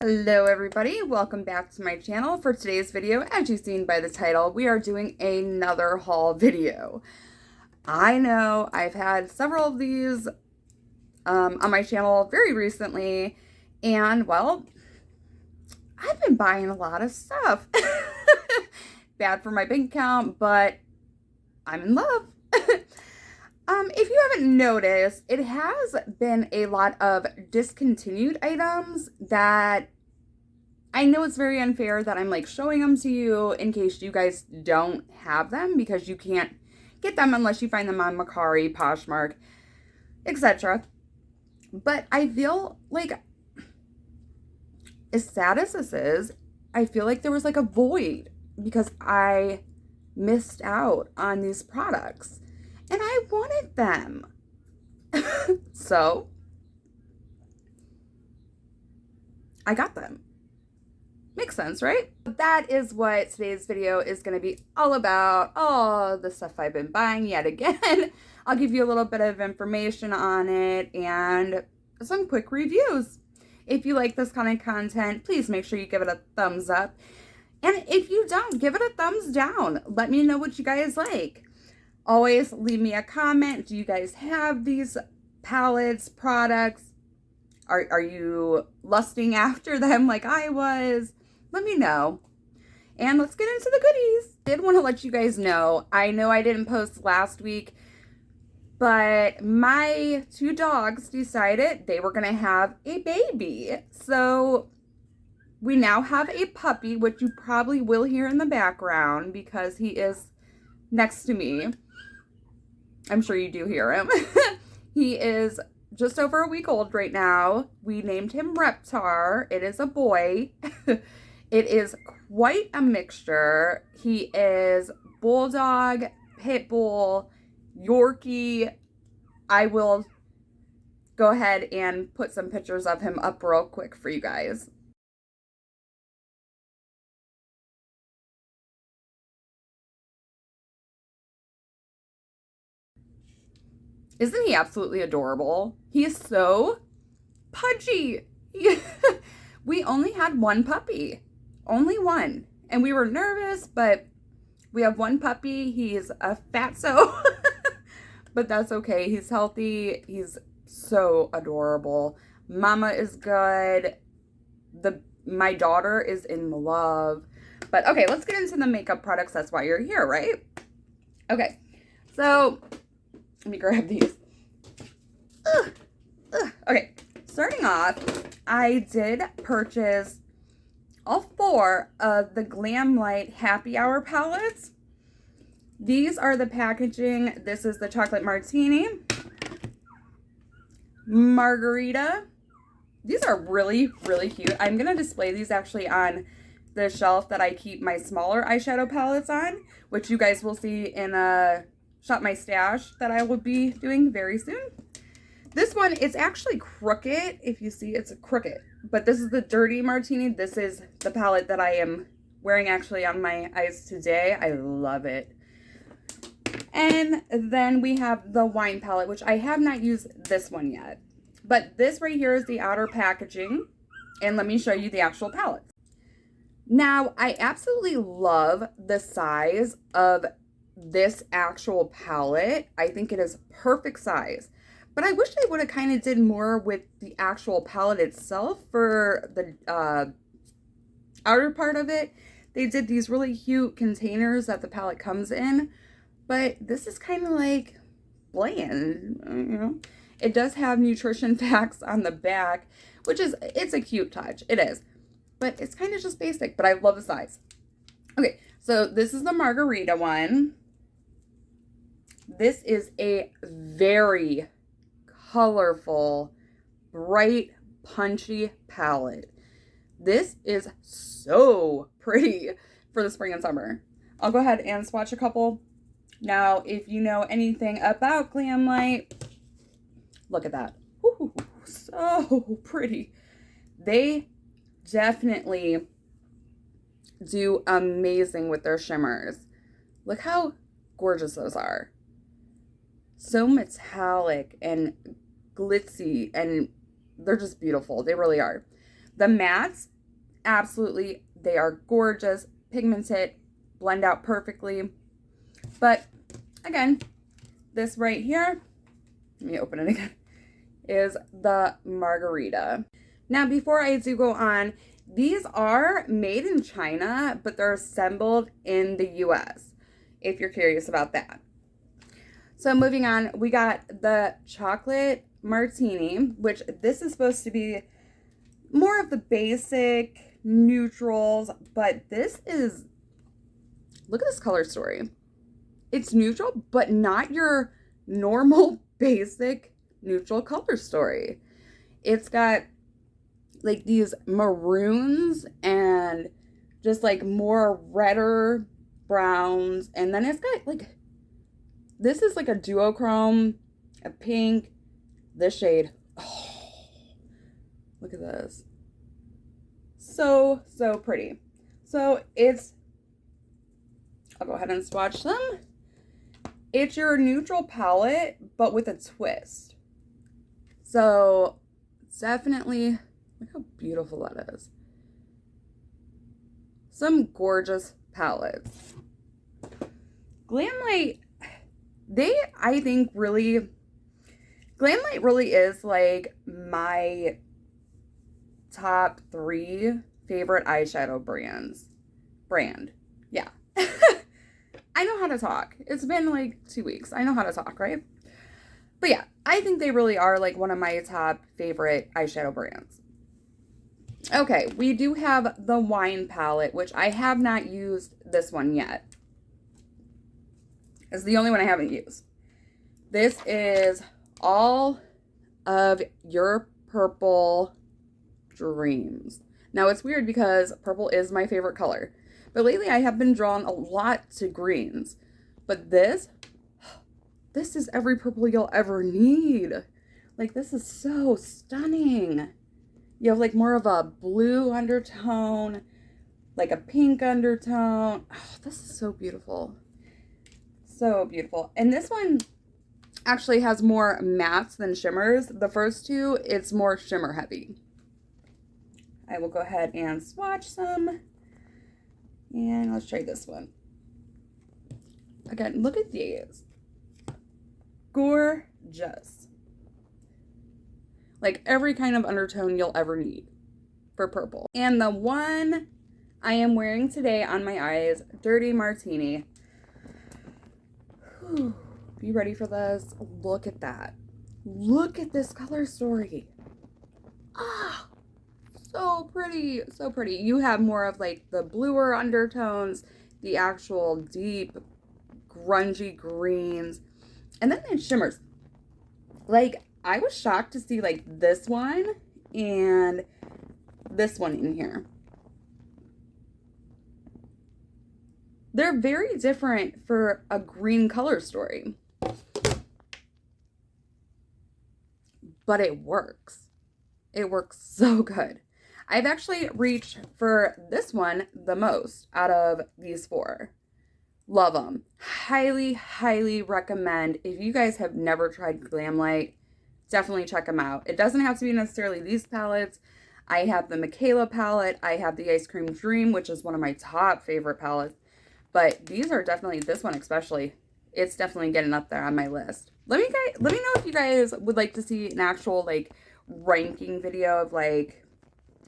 Hello everybody, welcome back to my channel. For today's video, as you've seen by the title, we are doing another haul video. I know I've had several of these on my channel very recently, and well, I've been buying a lot of stuff. Bad for my bank account, but I'm in love. If you haven't noticed, it has been a lot of discontinued items that I know it's very unfair that I'm like showing them to you in case you guys don't have them, because you can't get them unless you find them on Mercari, Poshmark, etc. But I feel like, as sad as this is, I feel like there was like a void because I missed out on these products. And I wanted them. So, I got them. Makes sense, right? That is what today's video is going to be all about. All the stuff I've been buying yet again. I'll give you a little bit of information on it and some quick reviews. If you like this kind of content, please make sure you give it a thumbs up. And if you don't, give it a thumbs down. Let me know what you guys like. Always leave me a comment. Do you guys have these palettes, products? Are you lusting after them like I was? Let me know. And let's get into the goodies. I did want to let you guys know, I know I didn't post last week, but my two dogs decided they were going to have a baby. So we now have a puppy, which you probably will hear in the background because he is next to me. I'm sure you do hear him. He is just over a week old right now. We named him Reptar. It is a boy. It is quite a mixture. He is bulldog, pit bull, Yorkie. I will go ahead and put some pictures of him up real quick for you guys. Isn't he absolutely adorable? He is so pudgy. We only had one puppy. Only one. And we were nervous, but we have one puppy. He's a fatso. But that's okay. He's healthy. He's so adorable. Mama is good. My daughter is in love. But okay, let's get into the makeup products. That's why you're here, right? Okay. So let me grab these. Okay, starting off, I did purchase all 4 of the Glamlite Happy Hour palettes. These are the packaging. This is the chocolate Martini, Margarita. These are really, really cute. I'm going to display these actually on the shelf that I keep my smaller eyeshadow palettes on, which you guys will see in a Shop My Stash that I will be doing very soon. This one is actually crooked. If you see, it's crooked. But this is the Dirty Martini. This is the palette that I am wearing actually on my eyes today. I love it. And then we have the Wine palette, which I have not used this one yet. But this right here is the outer packaging. And let me show you the actual palette. Now, I absolutely love the size of this actual palette. I think it is perfect size, but I wish they would have kind of did more with the actual palette itself for the outer part of it. They did these really cute containers that the palette comes in, but this is kind of like bland, you know. It does have nutrition facts on the back, which is, it's a cute touch. It is, but it's kind of just basic, but I love the size. Okay, so this is the Margarita one. This is a very colorful, bright, punchy palette. This is so pretty for the spring and summer. I'll go ahead and swatch a couple. Now, if you know anything about Glamlite, look at that. Ooh, so pretty. They definitely do amazing with their shimmers. Look how gorgeous those are. So metallic and glitzy, and they're just beautiful. They really are. The mattes, Absolutely, they are gorgeous, pigmented, blend out perfectly. But again, this right here, let me open it again, is the Margarita. Now, before I do go on, these are made in China, but they're assembled in the US, if you're curious about that. So moving on, we got the chocolate Martini, which this is supposed to be more of the basic neutrals, but this is, look at this color story. It's neutral, but not your normal basic neutral color story. It's got like these maroons and just like more redder browns, and then it's got like, this is like a duochrome, a pink, this shade. Oh, look at this. So pretty. So it's, I'll go ahead and swatch them. It's your neutral palette, but with a twist. So definitely, look how beautiful that is. Some gorgeous palettes. Glamlite, I think really, Glamlite really is like my top 3 favorite eyeshadow brand. Yeah. I know how to talk. It's been like 2 weeks. I know how to talk, right? But yeah, I think they really are like one of my top favorite eyeshadow brands. Okay, we do have the wine palette, which I have not used this one yet. It's the only one I haven't used. This is all of your purple dreams. Now it's weird because purple is my favorite color, but lately I have been drawn a lot to greens. But this is every purple you'll ever need. Like, this is so stunning. You have like more of a blue undertone, like a pink undertone. Oh, this is so beautiful. So beautiful. And this one actually has more mattes than shimmers. The first two, it's more shimmer heavy. I will go ahead and swatch some. And let's try this one. Again, look at these. Gorgeous. Like every kind of undertone you'll ever need for purple. And the one I am wearing today on my eyes, Dirty Martini. Whew. Be ready for this. Look at that. Look at this color story. Ah, so pretty, so pretty. You have more of like the bluer undertones, the actual deep, grungy greens, and then it shimmers. Like, I was shocked to see like this one and this one in here. They're very different for a green color story. But it works. It works so good. I've actually reached for this one the most out of these 4. Love them. Highly, highly recommend. If you guys have never tried Glamlite, definitely check them out. It doesn't have to be necessarily these palettes. I have the Michaela palette. I have the Ice Cream Dream, which is one of my top favorite palettes. But these are definitely, this one especially, it's definitely getting up there on my list. Let me know if you guys would like to see an actual like ranking video of like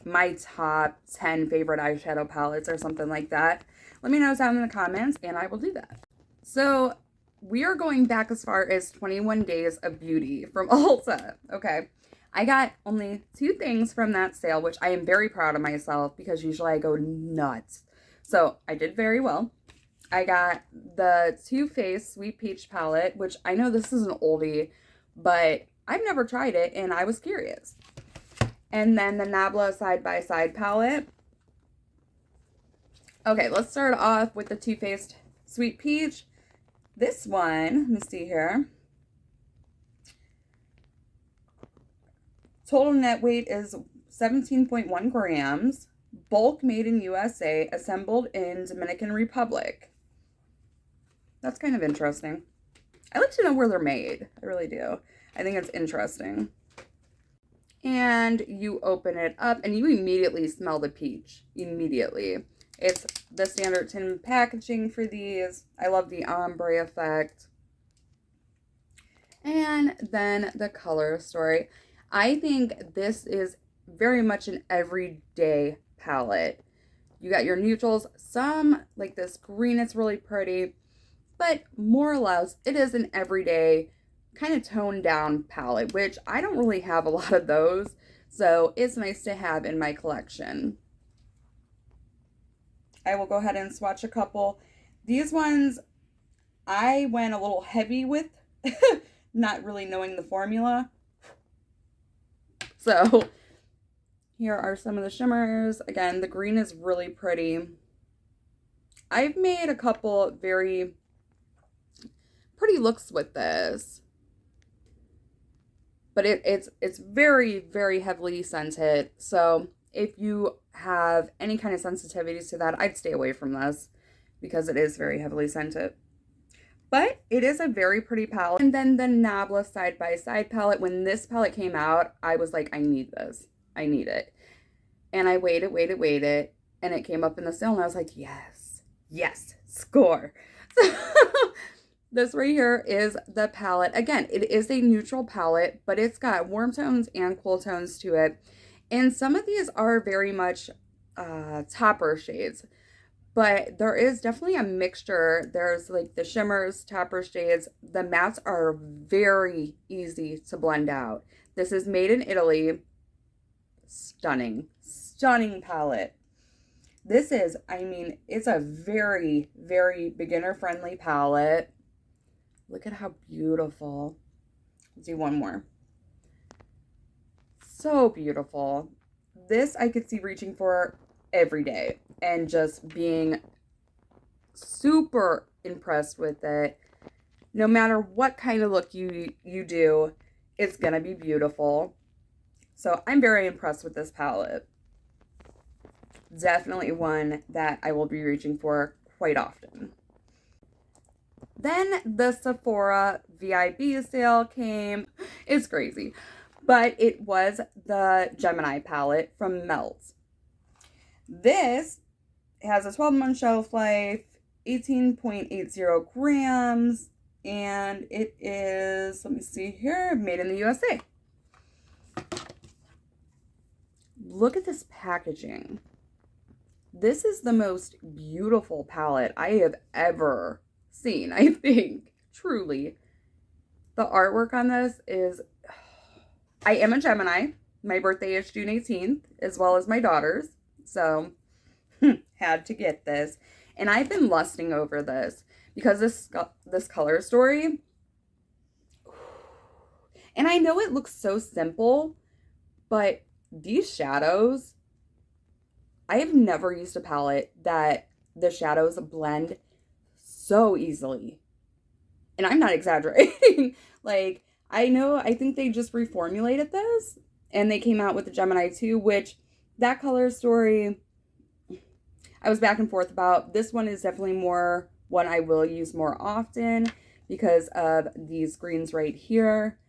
my top 10 favorite eyeshadow palettes or something like that. Let me know down in the comments and I will do that. So we are going back as far as 21 Days of Beauty from Ulta. Okay. I got only 2 things from that sale, which I am very proud of myself because usually I go nuts. So I did very well. I got the Too Faced Sweet Peach palette, which I know this is an oldie, but I've never tried it and I was curious. And then the Nabla Side by Side palette. Okay, let's start off with the Too Faced Sweet Peach. This one, let me see here. Total net weight is 17.1 grams. Bulk made in USA, assembled in Dominican Republic. That's kind of interesting. I like to know where they're made. I really do. I think it's interesting. And you open it up and you immediately smell the peach. Immediately. It's the standard tin packaging for these. I love the ombre effect. And then the color story. I think this is very much an everyday palette. You got your neutrals, some like this green, it's really pretty, but more or less it is an everyday kind of toned down palette, which I don't really have a lot of those, so it's nice to have in my collection. I will go ahead and swatch a couple. These ones I went a little heavy with, not really knowing the formula. So here are some of the shimmers. Again, the green is really pretty. I've made a couple very pretty looks with this, but it's very, very heavily scented. So if you have any kind of sensitivities to that, I'd stay away from this because it is very heavily scented. But it is a very pretty palette. And then the Nabla Side by Side palette. When this palette came out, I was like, I need this. I need it. And I waited. And it came up in the sale. And I was like, yes. Yes. Score. So this right here is the palette. Again, it is a neutral palette, but it's got warm tones and cool tones to it. And some of these are very much topper shades. But there is definitely a mixture. There's like the shimmers, topper shades. The mattes are very easy to blend out. This is made in Italy. Stunning. Stunning palette. This is, I mean, it's a very, very beginner-friendly palette. Look at how beautiful. Let's do one more. So beautiful. This I could see reaching for every day and just being super impressed with it. No matter what kind of look you do, it's gonna be beautiful. So I'm very impressed with this palette. Definitely one that I will be reaching for quite often. Then the Sephora VIB sale came. It's crazy. But it was the Gemini palette from Melt. This has a 12-month shelf life, 18.80 grams, and it is, let me see here, made in the USA. Look at this packaging. This is the most beautiful palette I have ever seen, I think, truly. The artwork on this is, I am a Gemini. My birthday is June 18th, as well as my daughter's. So, had to get this. And I've been lusting over this because this color story. And I know it looks so simple, but these shadows, I have never used a palette that the shadows blend so easily. And I'm not exaggerating. Like, I think they just reformulated this and they came out with the Gemini 2, which that color story, I was back and forth about. This one is definitely more one I will use more often because of these greens right here.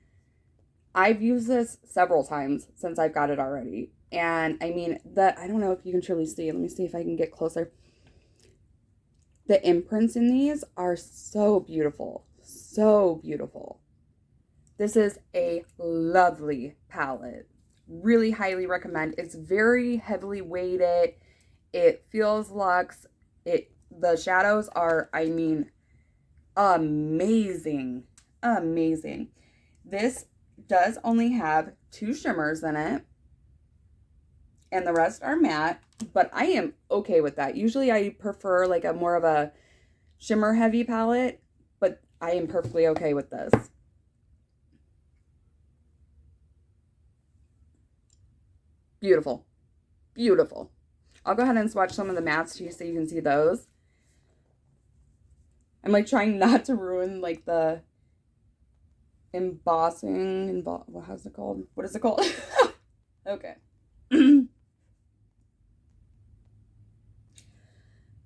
I've used this several times since I've got it already. And I mean, I don't know if you can truly see. Let me see if I can get closer. The imprints in these are so beautiful. So beautiful. This is a lovely palette. Really highly recommend. It's very heavily weighted. It feels luxe. The shadows are, I mean, amazing. Amazing. This does only have 2 shimmers in it. And the rest are matte. But I am okay with that. Usually I prefer like a more of a shimmer heavy palette. But I am perfectly okay with this. Beautiful. Beautiful. I'll go ahead and swatch some of the mattes too so you can see those. I'm like trying not to ruin like the embossing. How's it called? What is it called? Okay.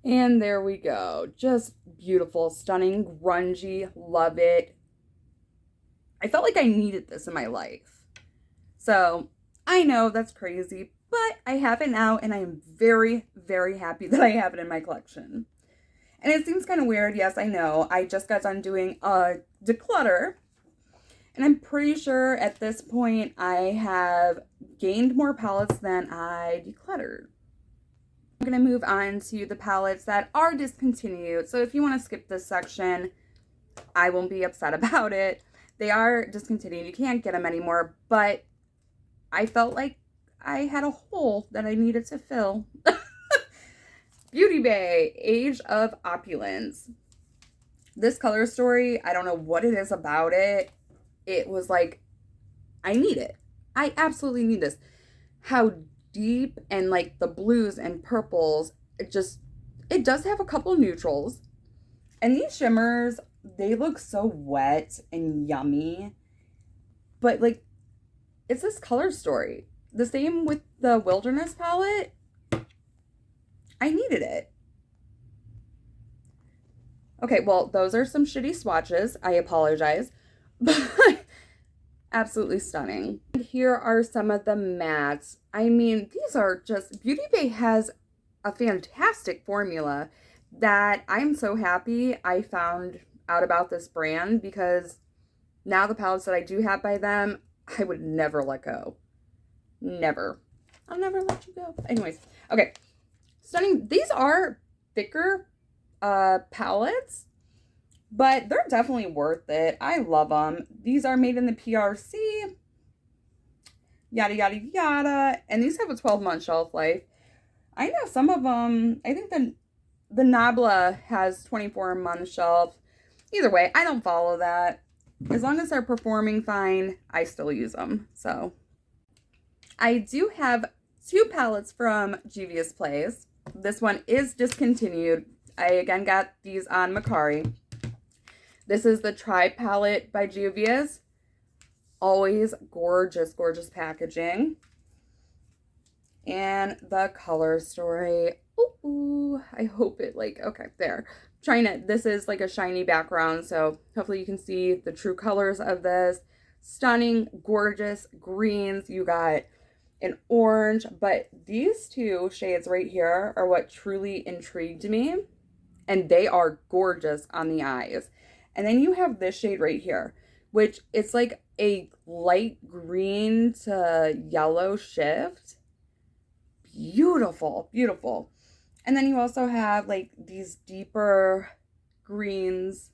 And there we go. Just beautiful, stunning, grungy. Love it. I felt like I needed this in my life. So I know that's crazy, but I have it now and I am very, very happy that I have it in my collection. And it seems kind of weird. Yes, I know. I just got done doing a declutter. And I'm pretty sure at this point I have gained more palettes than I decluttered. I'm going to move on to the palettes that are discontinued. So if you want to skip this section, I won't be upset about it. They are discontinued. You can't get them anymore. But I felt like I had a hole that I needed to fill. Beauty Bay, Age of Opulence. This color story, I don't know what it is about it. It was like, I need it. I absolutely need this. How deep and like the blues and purples, it does have a couple neutrals. And these shimmers, they look so wet and yummy. But like, it's this color story. The same with the Wilderness palette. I needed it. Okay, well, those are some shitty swatches. I apologize. But absolutely stunning. And here are some of the mattes. I mean, these are just... Beauty Bay has a fantastic formula that I'm so happy I found out about this brand, because now the palettes that I do have by them, I would never let go. Never. I'll never let you go. Anyways, okay. Stunning. These are thicker palettes, but they're definitely worth it. I love them. These are made in the PRC. Yada, yada, yada. And these have a 12-month shelf life. I know some of them, I think the Nabla has 24-month shelf. Either way, I don't follow that. As long as they're performing fine, I still use them. So, I do have 2 palettes from Juvia's Place. This one is discontinued. I again got these on Mercari. This is the Tri palette by Juvia's. Always gorgeous, gorgeous packaging. And the color story. Ooh, I hope it okay, there. This is like a shiny background, so hopefully you can see the true colors of this. Stunning, gorgeous greens. You got an orange, but these 2 shades right here are what truly intrigued me. And they are gorgeous on the eyes. And then you have this shade right here, which it's like a light green to yellow shift. Beautiful, beautiful. And then you also have like these deeper greens.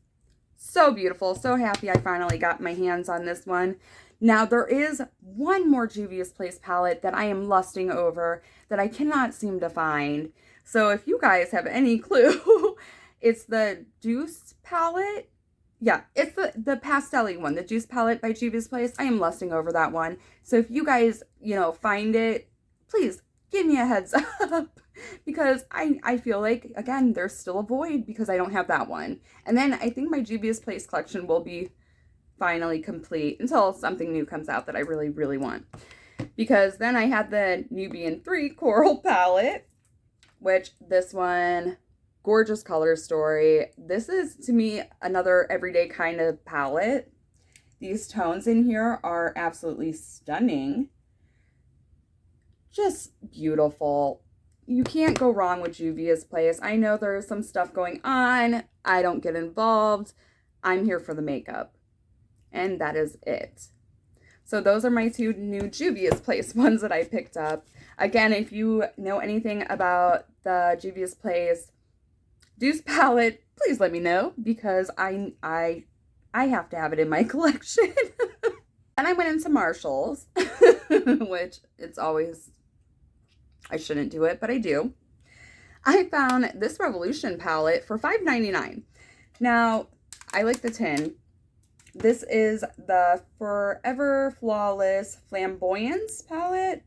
So beautiful. So happy I finally got my hands on this one. Now there is one more Juvia's Place palette that I am lusting over that I cannot seem to find. So if you guys have any clue, it's the Juice palette. Yeah, it's the pastel-y one, the Juice palette by Juvia's Place. I am lusting over that one. So if you guys, find it, please give me a heads up, because I feel like, again, there's still a void because I don't have that one. And then I think my Juvia's Place collection will be finally complete until something new comes out that I really, really want. Because then I had the Nubian 3 Coral palette, which this one, gorgeous color story. This is, to me, another everyday kind of palette. These tones in here are absolutely stunning. Just beautiful. You can't go wrong with Juvia's Place. I know there's some stuff going on. I don't get involved. I'm here for the makeup. And that is it. So those are my 2 new Juvia's Place ones that I picked up. Again, if you know anything about the Juvia's Place Juice palette, please let me know, because I have to have it in my collection. And I went into Marshall's, which it's always, I shouldn't do it, but I do. I found this Revolution palette for $5.99. Now, I like the tin. This is the Forever Flawless Flamboyance palette.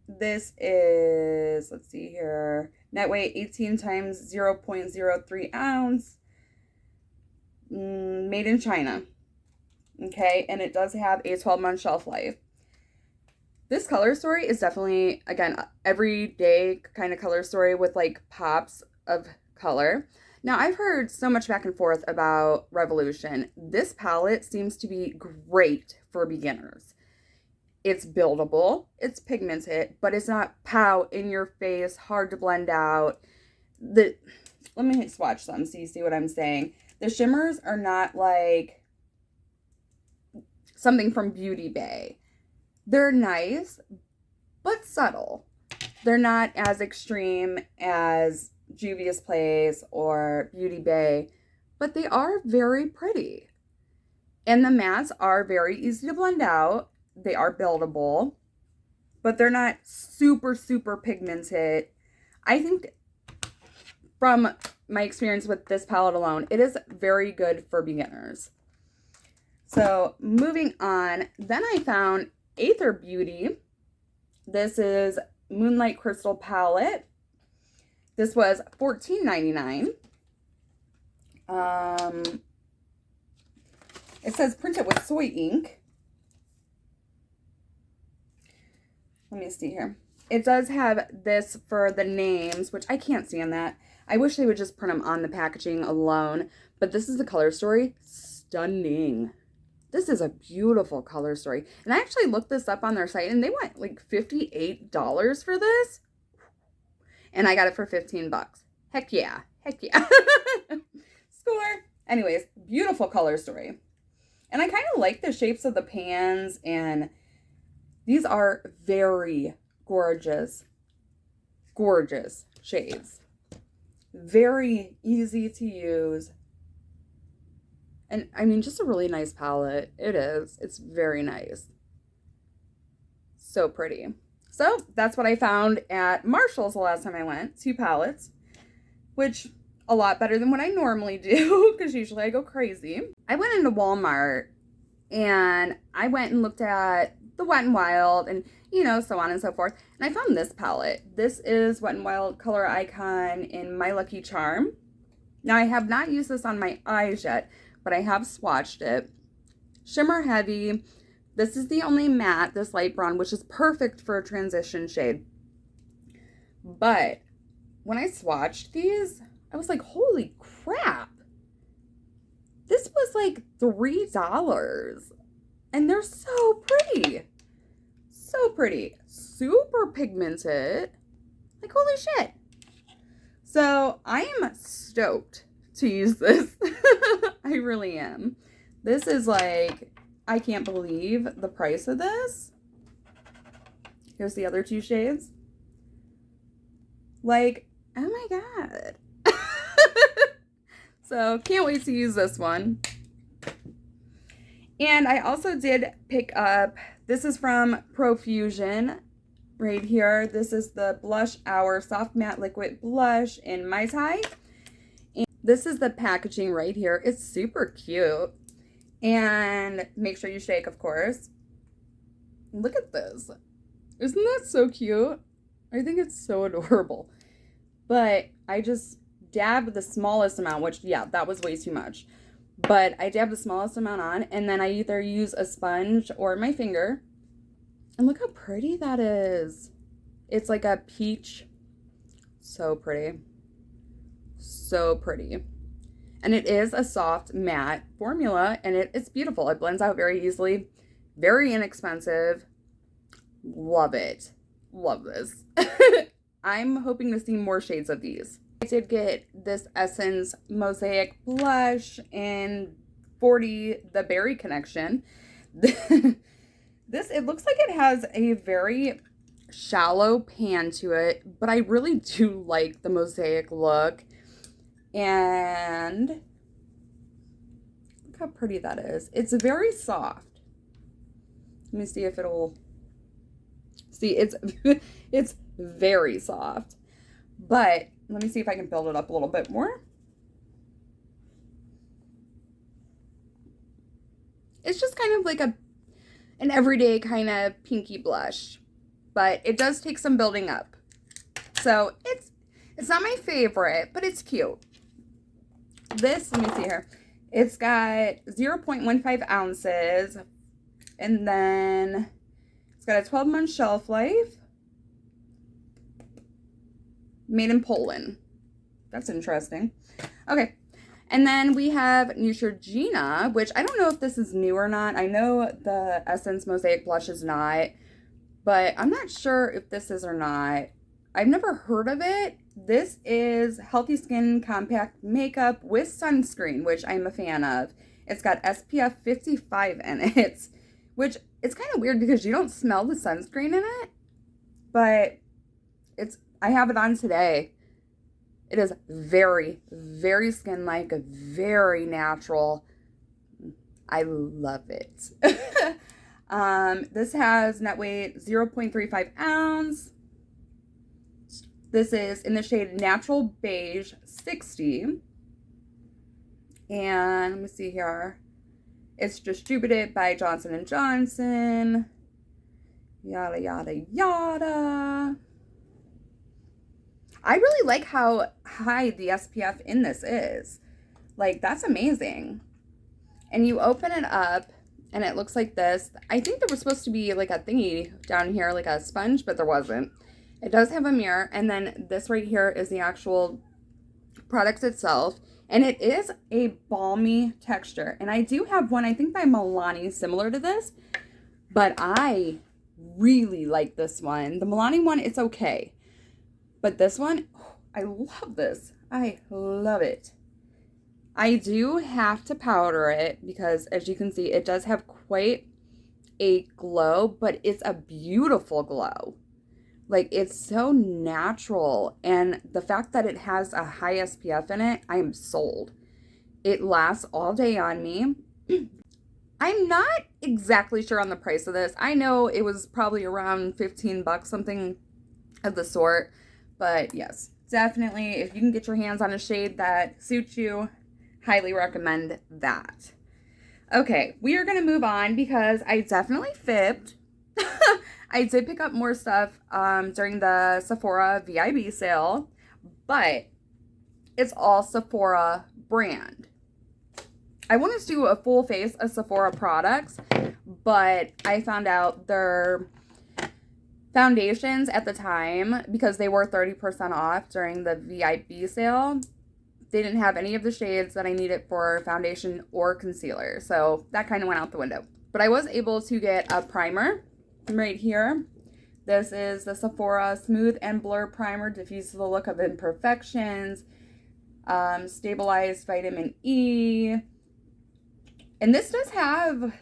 This is, let's see here, net weight 18 times 0.03 ounce, made in China. Okay, and it does have a 12-month shelf life. This color story is definitely, again, everyday kind of color story with like pops of color. Now, I've heard so much back and forth about Revolution. This palette seems to be great for beginners. It's buildable, it's pigmented, but it's not pow in your face, hard to blend out. Let me swatch some so you see what I'm saying. The shimmers are not like something from Beauty Bay. They're nice, but subtle. They're not as extreme as Juvia's Place or Beauty Bay, but they are very pretty. And the mattes are very easy to blend out. They are buildable, but they're not super, super pigmented. I think from my experience with this palette alone, it is very good for beginners. So moving on, then I found Aether Beauty. This is Moonlight Crystal Palette. This was $14.99. It says print it with soy ink. Let me see here. It does have this for the names, which I can't see on that. I wish they would just print them on the packaging alone. But this is the color story. Stunning. This is a beautiful color story. And I actually looked this up on their site and they went like $58 for this. And I got it for 15 bucks. Heck yeah. Heck yeah. Score. Anyways, beautiful color story. And I kind of like the shapes of the pans, and these are very gorgeous, gorgeous shades. Very easy to use. And I mean, just a really nice palette. It is. It's very nice. So pretty. So that's what I found at Marshall's the last time I went. 2 palettes, which a lot better than what I normally do because usually I go crazy. I went into Walmart and I went and looked at the Wet n Wild and, you know, so on and so forth. And I found this palette. This is Wet n Wild Color Icon in My Lucky Charm. Now, I have not used this on my eyes yet, but I have swatched it. Shimmer heavy. This is the only matte, this light brown, which is perfect for a transition shade. But when I swatched these, I was like, holy crap. This was like $3. And they're so pretty. So pretty. Super pigmented. Like, holy shit. So I am stoked to use this. I really am. This is like, I can't believe the price of this. Here's the other 2 shades. Like, oh my god. So, can't wait to use this one. And I also did pick up, this is from Profusion right here. This is the Blush Hour Soft Matte Liquid Blush in Mai Tai. And this is the packaging right here. It's super cute. And make sure you shake, of course. Look at this. Isn't that so cute? I think it's so adorable. But I just dabbed the smallest amount, which, yeah, that was way too much. But I dabbed the smallest amount on, and then I either use a sponge or my finger. And look how pretty that is. It's like a peach. So pretty. So pretty. And it is a soft matte formula, and it's beautiful. It blends out very easily. Very inexpensive. Love it. Love this. I'm hoping to see more shades of these. I did get this Essence Mosaic Blush in 40, the Berry Connection. This, it looks like it has a very shallow pan to it, but I really do like the mosaic look. And look how pretty that is. It's very soft. Let me see if it'll... See, it's very soft. But let me see if I can build it up a little bit more. It's just kind of like an everyday kind of pinky blush. But it does take some building up. So it's not my favorite, but it's cute. This, let me see here. It's got 0.15 ounces. And then it's got a 12-month shelf life. Made in Poland. That's interesting. Okay. And then we have Neutrogena, which I don't know if this is new or not. I know the Essence Mosaic Blush is not, but I'm not sure if this is or not. I've never heard of it. This is Healthy Skin Compact Makeup with Sunscreen, which I'm a fan of. It's got SPF 55 in it, which it's kind of weird because you don't smell the sunscreen in it, but I have it on today. It is very, very skin-like, very natural. I love it. This has net weight 0.35 ounce. This is in the shade Natural Beige 60. And let me see here. It's distributed by Johnson & Johnson. Yada, yada, yada. I really like how high the SPF in this is. Like, that's amazing. And you open it up, and it looks like this. I think there was supposed to be, like, a thingy down here, like a sponge, but there wasn't. It does have a mirror, and then this right here is the actual product itself. And it is a balmy texture. And I do have one, I think by Milani, similar to this. But I really like this one. The Milani one, it's okay. But this one, oh, I love this. I love it. I do have to powder it because, as you can see, it does have quite a glow, but it's a beautiful glow. Like, it's so natural. And the fact that it has a high SPF in it, I am sold. It lasts all day on me. I'm not exactly sure on the price of this. I know it was probably around 15 bucks, something of the sort. But yes, definitely, if you can get your hands on a shade that suits you, highly recommend that. Okay, we are going to move on because I definitely fibbed. I did pick up more stuff during the Sephora VIB sale, but it's all Sephora brand. I wanted to do a full face of Sephora products, but I found out their foundations at the time, because they were 30% off during the VIB sale, they didn't have any of the shades that I needed for foundation or concealer. So that kind of went out the window. But I was able to get a primer right here. This is the Sephora Smooth and Blur Primer. Diffuses the look of imperfections. Stabilized vitamin E. And this does have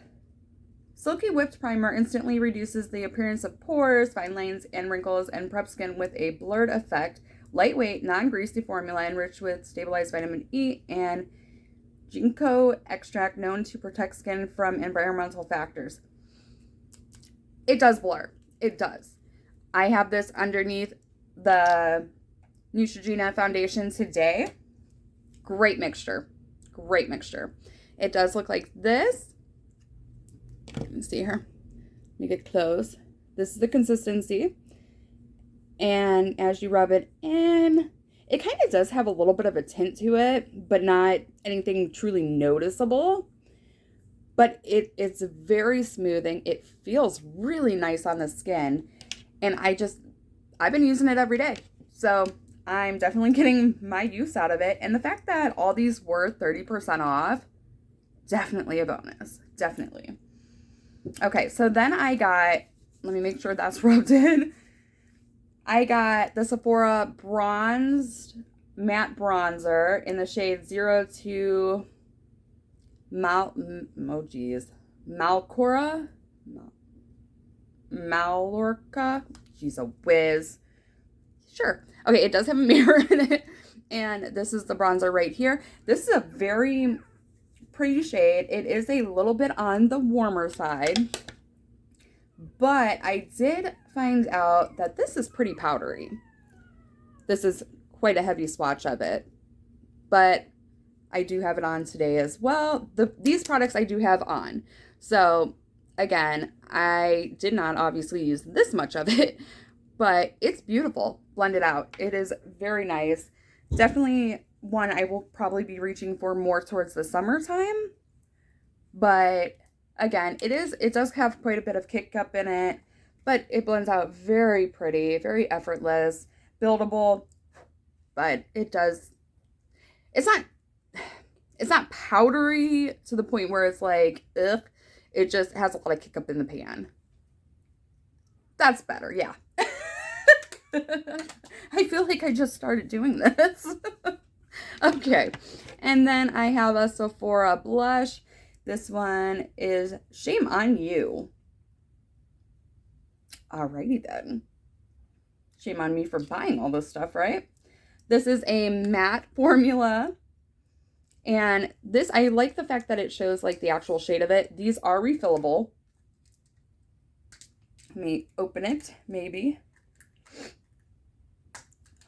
Silky Whipped Primer. Instantly reduces the appearance of pores, fine lines, and wrinkles, and prep skin with a blurred effect. Lightweight, non-greasy formula enriched with stabilized vitamin E and ginkgo extract, known to protect skin from environmental factors. It does blur. It does. I have this underneath the Neutrogena foundation today. Great mixture. Great mixture. It does look like this. Let me see here. Let me get close. This is the consistency. And as you rub it in, it kind of does have a little bit of a tint to it, but not anything truly noticeable. But it's very smoothing. It feels really nice on the skin. And I've been using it every day. So I'm definitely getting my use out of it. And the fact that all these were 30% off, definitely a bonus. Definitely. Okay, so then I got, let me make sure that's rubbed in. I got the Sephora Bronzed Matte Bronzer in the shade 02 Malcora. She's a whiz. Sure. Okay, it does have a mirror in it. And this is the bronzer right here. This is a very pretty shade. It is a little bit on the warmer side. But I did find out that this is pretty powdery. This is quite a heavy swatch of it. But I do have it on today as well. These products I do have on. So, again, I did not obviously use this much of it, but it's beautiful blended out. It is very nice. Definitely one I will probably be reaching for more towards the summertime. But again, it does have quite a bit of kick up in it, but it blends out very pretty, very effortless, buildable, but it's not, It's not powdery to the point where it's like, ugh. It just has a lot of kick up in the pan. That's better, yeah. I feel like I just started doing this. Okay, and then I have a Sephora blush. This one is Shame on You. Alrighty then. Shame on me for buying all this stuff, right? This is a matte formula. And this, I like the fact that it shows like the actual shade of it. These are refillable. Let me open it, maybe.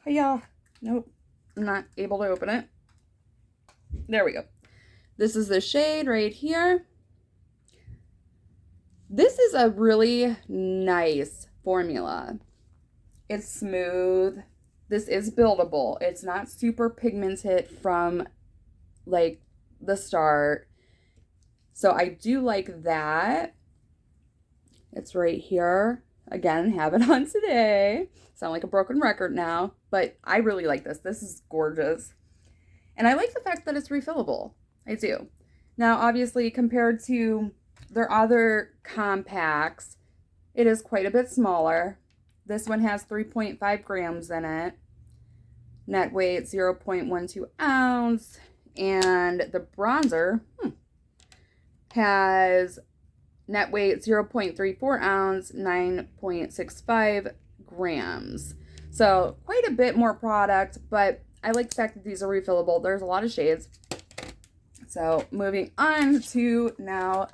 Yeah, nope, I'm not able to open it. There we go. This is the shade right here. This is a really nice formula. It's smooth. This is buildable. It's not super pigmented from like the start. So I do like that. It's right here. Again, have it on today. Sound like a broken record now, but I really like this. This is gorgeous. And I like the fact that it's refillable. I do. Now, obviously, compared to their other compacts, it is quite a bit smaller. This one has 3.5 grams in it. Net weight 0.12 ounce. And the bronzer has net weight 0.34 ounce, 9.65 grams. So quite a bit more product, but I like the fact that these are refillable. There's a lot of shades. So moving on to now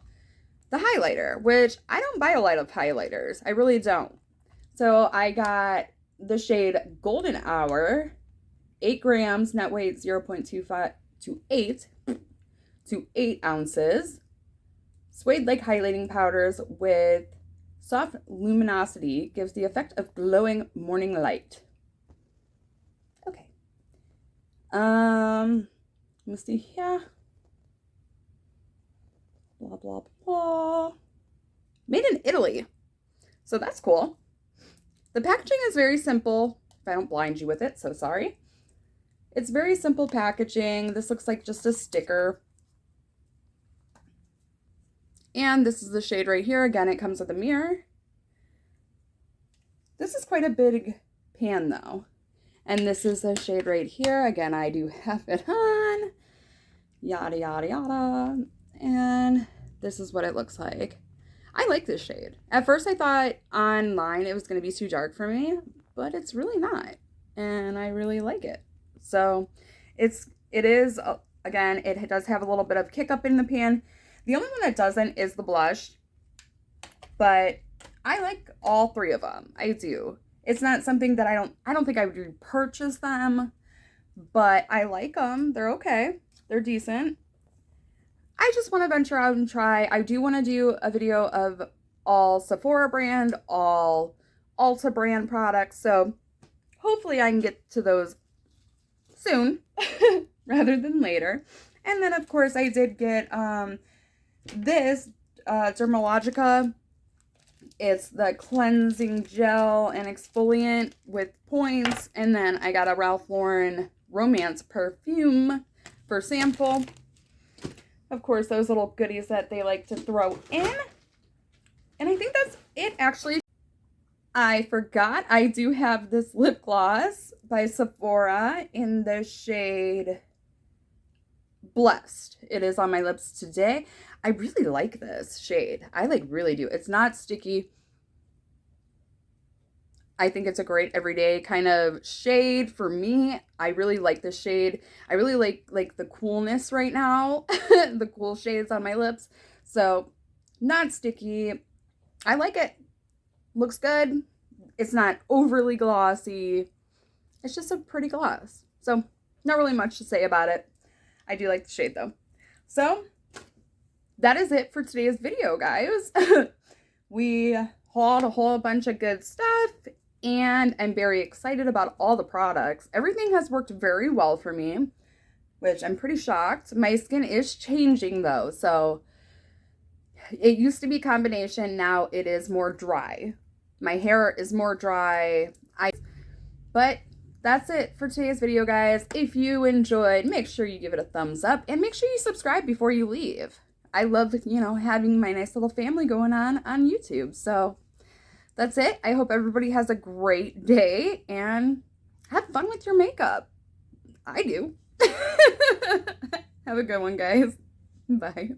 the highlighter, which I don't buy a lot of highlighters. I really don't. So I got the shade Golden Hour, 8 grams, net weight 0.25 to 8 ounces. Suede like highlighting powders with soft luminosity gives the effect of glowing morning light. Okay. Let me see here. Blah, blah, blah. Made in Italy. So that's cool. The packaging is very simple. If I don't blind you with it, so sorry. It's very simple packaging. This looks like just a sticker. And this is the shade right here. Again, it comes with a mirror. This is quite a big pan though. And this is the shade right here. Again, I do have it on. Yada, yada, yada. And this is what it looks like. I like this shade. At first I thought online it was going to be too dark for me, but it's really not. And I really like it. So it is, again, it does have a little bit of kick up in the pan. The only one that doesn't is the blush, but I like all three of them. I do. It's not something that I don't think I would repurchase them, but I like them. They're okay. They're decent. I just want to venture out and try. I do want to do a video of all Sephora brand, all Ulta brand products. So hopefully I can get to those soon rather than later. And then of course I did get this Dermalogica. It's the cleansing gel and exfoliant with points. And then I got a Ralph Lauren Romance perfume for sample. Of course, those little goodies that they like to throw in. And I think that's it, actually. I forgot I do have this lip gloss by Sephora in the shade Blessed. It is on my lips today. I really like this shade. I really do. It's not sticky. I think it's a great everyday kind of shade for me. I really like this shade. I really like the coolness right now. The cool shades on my lips. So not sticky. I like it. Looks good. It's not overly glossy. It's just a pretty gloss. So not really much to say about it. I do like the shade though. So that is it for today's video, guys. We hauled a whole bunch of good stuff. And I'm very excited about all the products. Everything has worked very well for me, which I'm pretty shocked. My skin is changing though. So it used to be combination. Now it is more dry. My hair is more dry. But that's it for today's video, guys. If you enjoyed, make sure you give it a thumbs up and make sure you subscribe before you leave. I love, you know, having my nice little family going on YouTube. So that's it. I hope everybody has a great day and have fun with your makeup. I do. Have a good one, guys. Bye.